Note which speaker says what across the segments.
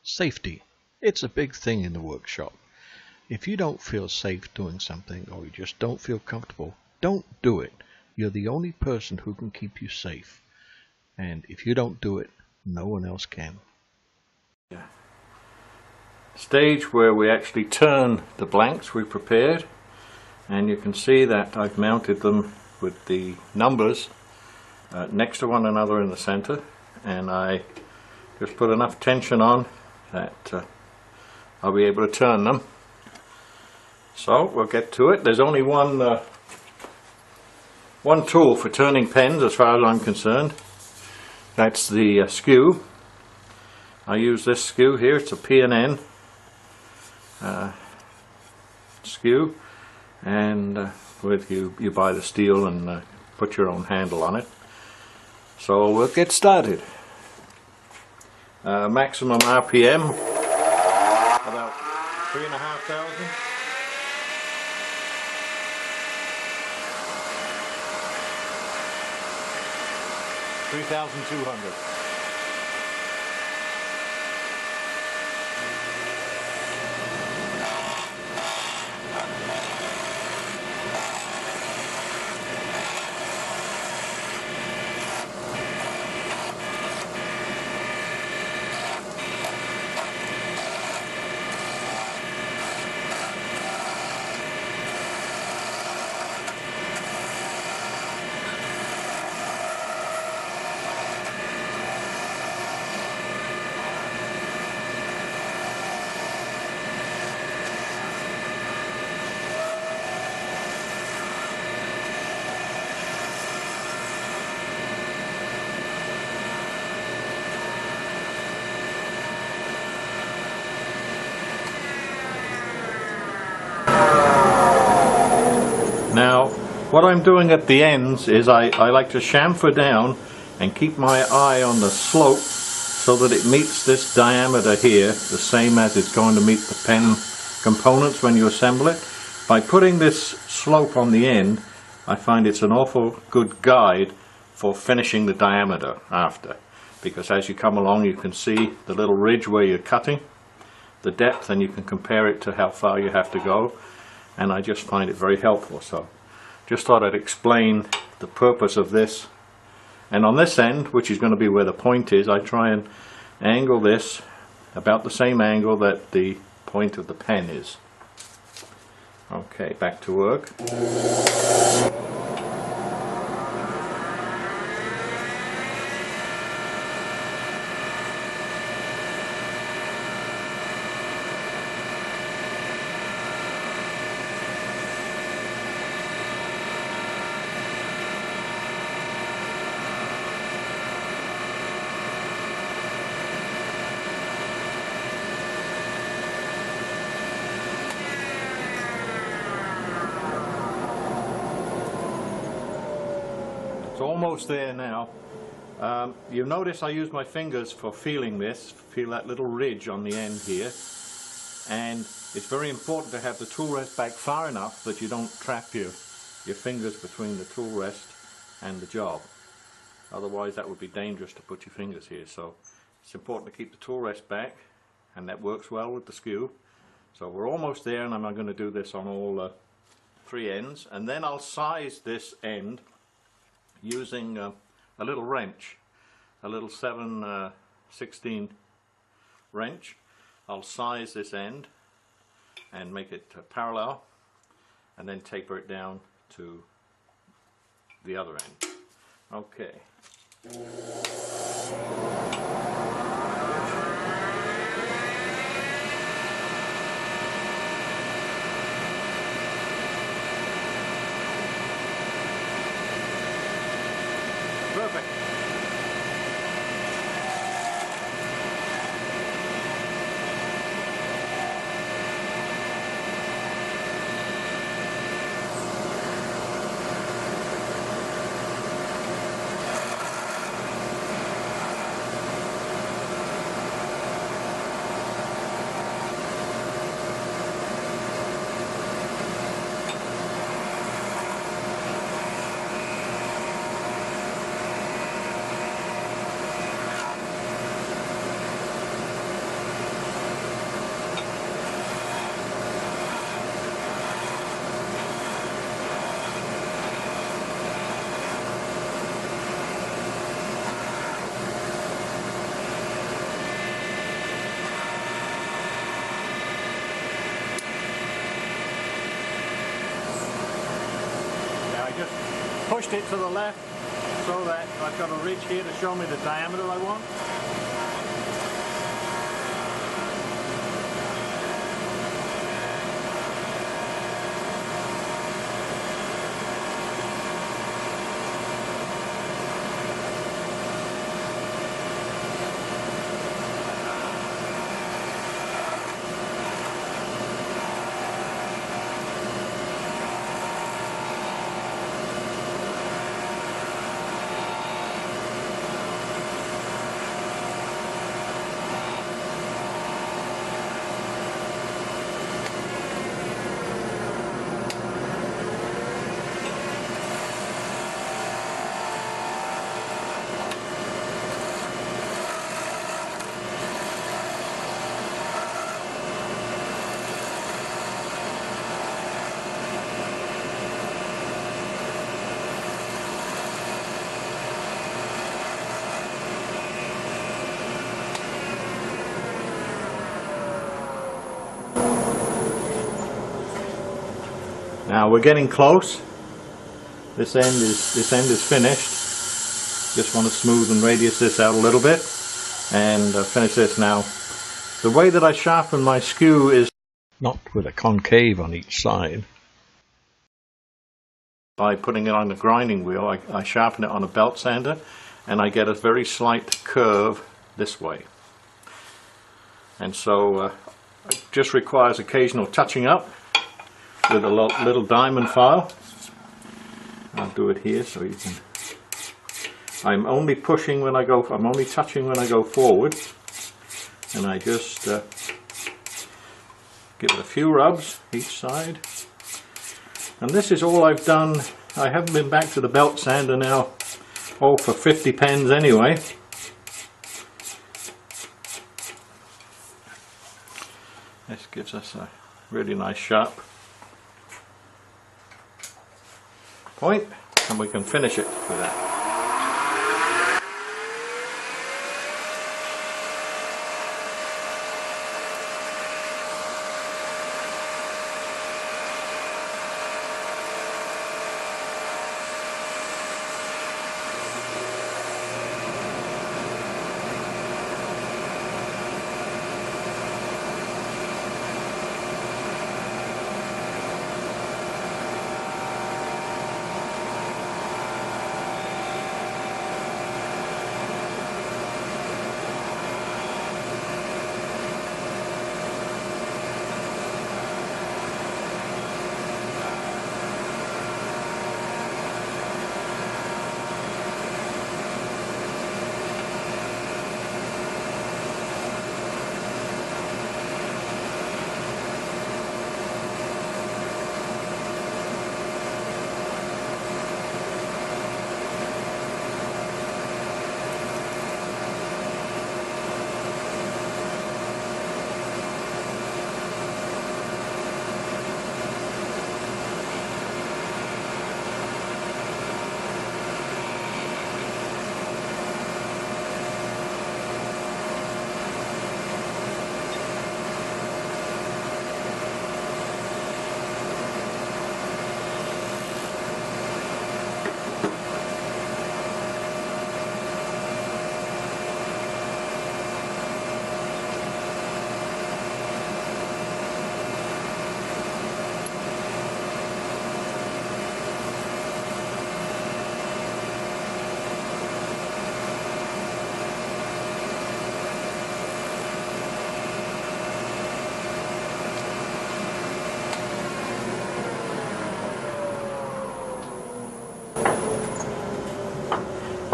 Speaker 1: Safety. It's a big thing in the workshop. If you don't feel safe doing something, or you just don't feel comfortable, don't do it. You're the only person who can keep you safe. And if you don't do it, no one else can.
Speaker 2: Stage where we actually turn the blanks we prepared, and you can see that I've mounted them with the numbers next to one another in the center, and I just put enough tension on that I'll be able to turn them. So we'll get to it. There's only one tool for turning pens as far as I'm concerned. That's the skew. I use this skew here. It's a P&N skew, and with you buy the steel and put your own handle on it. So we'll get started. Maximum RPM about 3,500. 3,200. Now, what I'm doing at the ends is I like to chamfer down and keep my eye on the slope so that it meets this diameter here, the same as it's going to meet the pen components when you assemble it. By putting this slope on the end, I find it's an awful good guide for finishing the diameter after, because as you come along you can see the little ridge where you're cutting, the depth, and you can compare it to how far you have to go. And I just find it very helpful. So just thought I'd explain the purpose of this. And on this end, which is going to be where the point is, I try and angle this about the same angle that the point of the pen is. Okay, back to work. Almost there now. You'll notice I use my fingers for feeling this, feel that little ridge on the end here, and it's very important to have the tool rest back far enough that you don't trap your fingers between the tool rest and the job. Otherwise that would be dangerous to put your fingers here. So it's important to keep the tool rest back, and that works well with the skew. So we're almost there, and I'm going to do this on all three ends, and then I'll size this end using a little wrench, a little 7/16 wrench. I'll size this end and make it parallel, and then taper it down to the other end. Okay. Perfect. pushed it to the left so that I've got a ridge here to show me the diameter I want. Now we're getting close. This end is finished. Just want to smooth and radius this out a little bit and finish this now. The way that I sharpen my skew is
Speaker 1: not with a concave on each side.
Speaker 2: By putting it on the grinding wheel. I sharpen it on a belt sander and I get a very slight curve this way. And so it just requires occasional touching up with a little diamond file. I'll do it here so you can. I'm only pushing when I go. I'm only touching when I go forward, and I just give it a few rubs each side. And this is all I've done. I haven't been back to the belt sander now, for 50 pens anyway. This gives us a really nice sharp point, and we can finish it with that.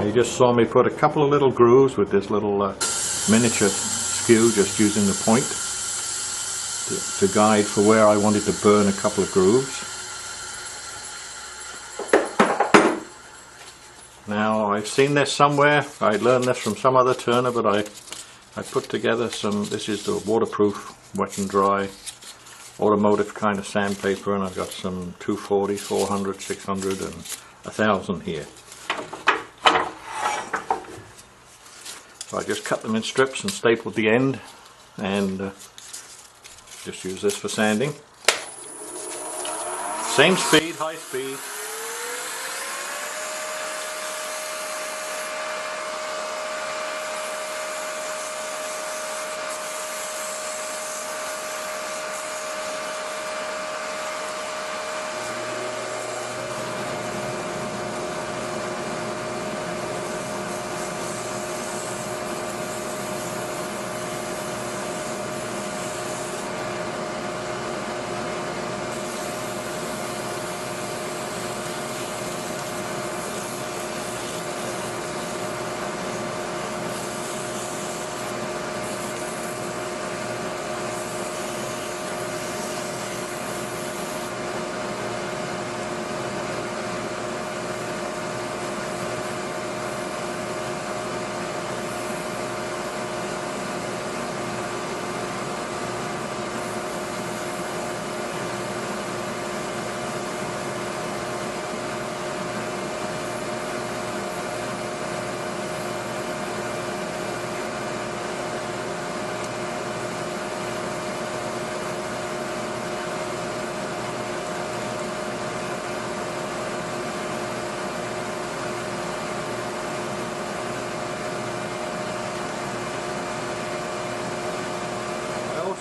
Speaker 2: You just saw me put a couple of little grooves with this little miniature skew, just using the point to guide for where I wanted to burn a couple of grooves. Now I've seen this somewhere. I learned this from some other turner, but I put together some. This is the waterproof, wet and dry, automotive kind of sandpaper, and I've got some 240, 400, 600, and 1000 here. So I just cut them in strips and stapled the end, and just use this for sanding. Same speed, high speed.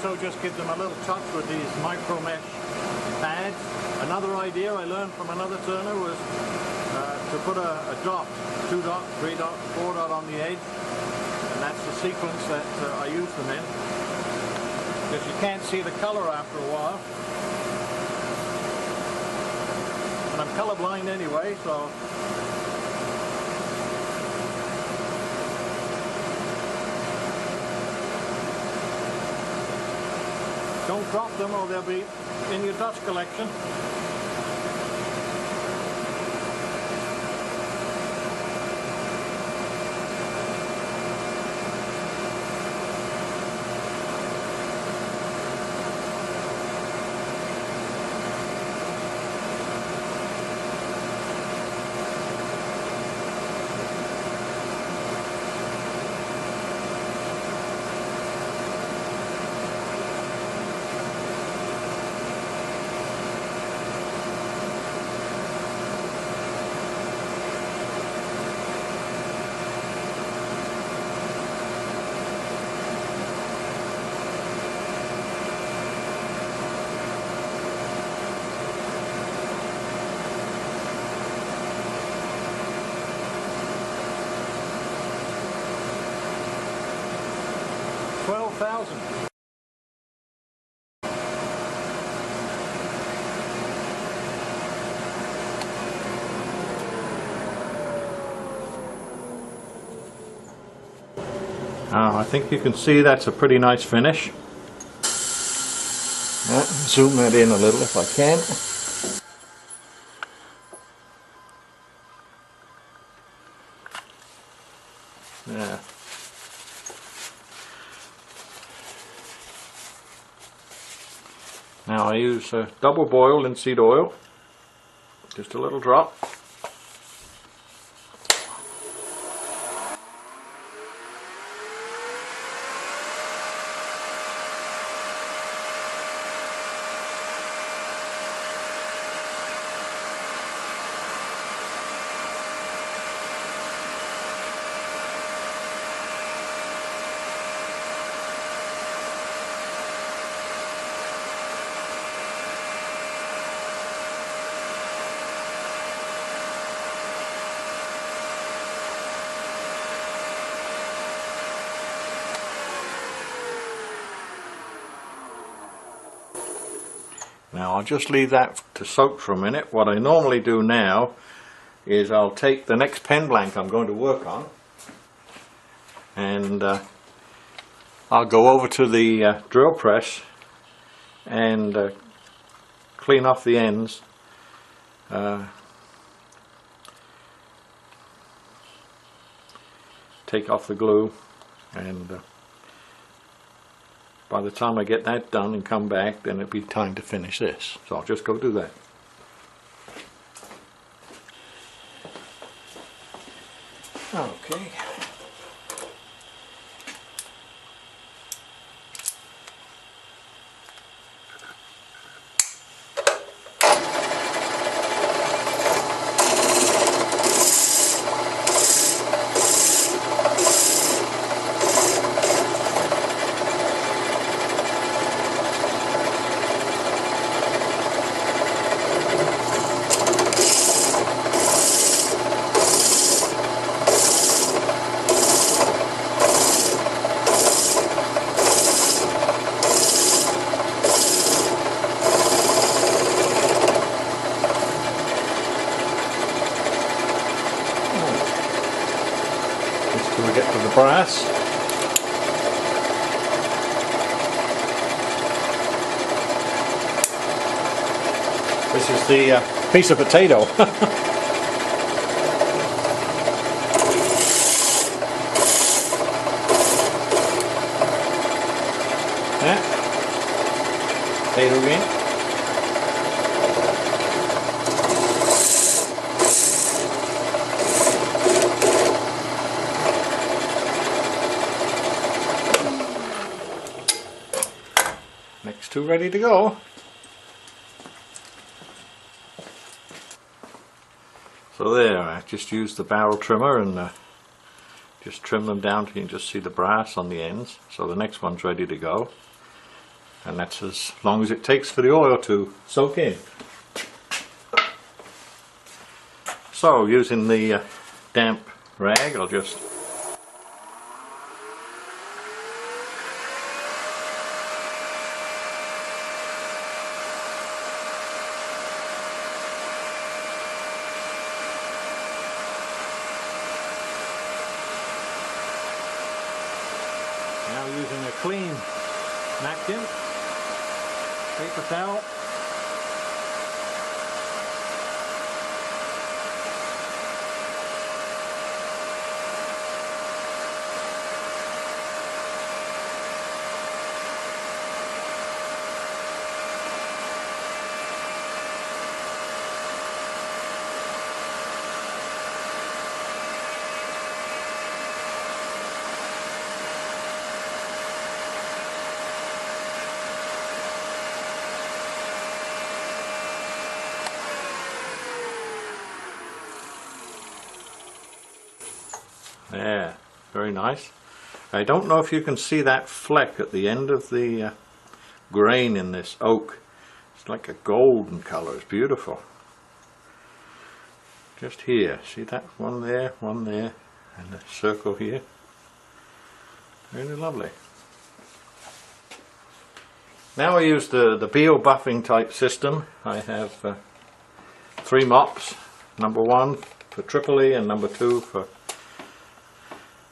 Speaker 2: also just give them a little touch with these micro mesh pads. Another idea I learned from another turner was to put a dot, 2 dot, 3 dot, 4 dot on the edge, and that's the sequence that I use them in, because you can't see the color after a while, and I'm colorblind anyway, so don't drop them or they'll be in your dust collection. I think you can see that's a pretty nice finish. Zoom that in a little if I can. Yeah. Now I use double boiled linseed oil, just a little drop. Now I'll just leave that to soak for a minute. What I normally do now is I'll take the next pen blank I'm going to work on, and I'll go over to the drill press and clean off the ends, take off the glue, and by the time I get that done and come back, then it'll be time to finish this. So I'll just go do that. Okay. Till we get to the brass. This is the piece of potato. Yeah. Potato again. Next two ready to go. So there, I just used the barrel trimmer and just trim them down till you can just see the brass on the ends. So the next one's ready to go. and that's as long as it takes for the oil to soak in. So using the damp rag, I'll just now using a clean napkin, paper towel. There, very nice. I don't know if you can see that fleck at the end of the grain in this oak. It's like a golden color. It's beautiful. Just here, see that one there, and a circle here. Really lovely. Now I use the Beal buffing type system. I have 3 mops. Number 1 for Tripoli and number 2 for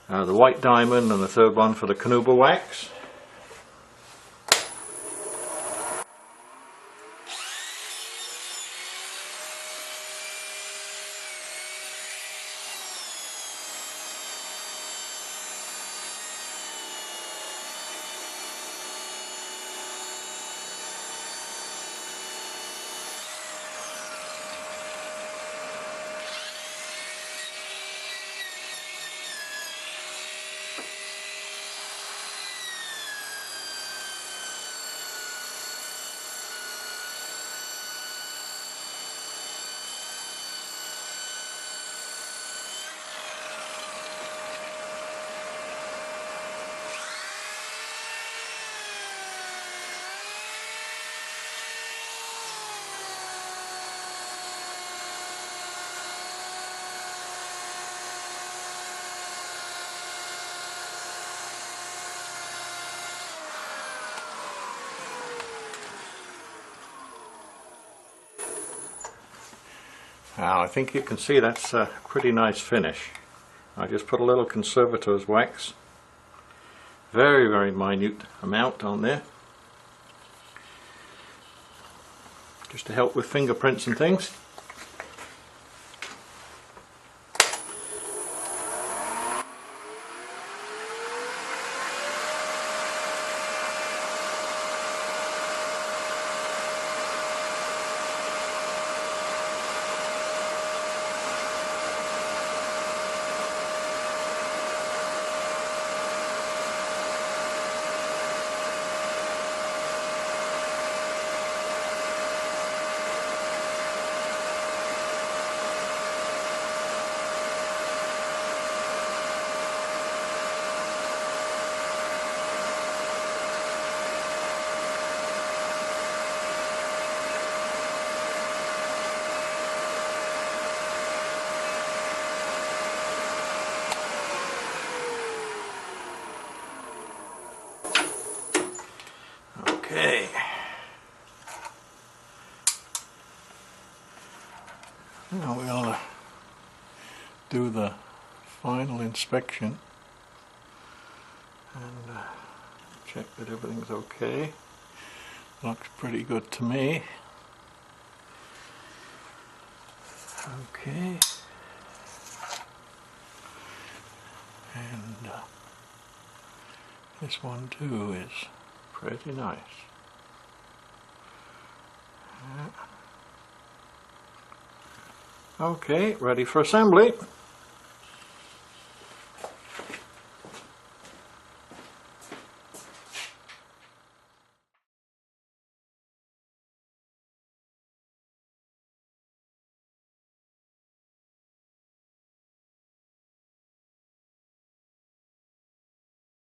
Speaker 2: the white diamond, and the 3rd one for the Canuba wax. Now I think you can see that's a pretty nice finish. I just put a little conservator's wax, very minute amount on there, just to help with fingerprints and things. Okay. Now we'll do the final inspection and check that everything's okay. Looks pretty good to me. Okay. And this one too is pretty nice. Okay, ready for assembly.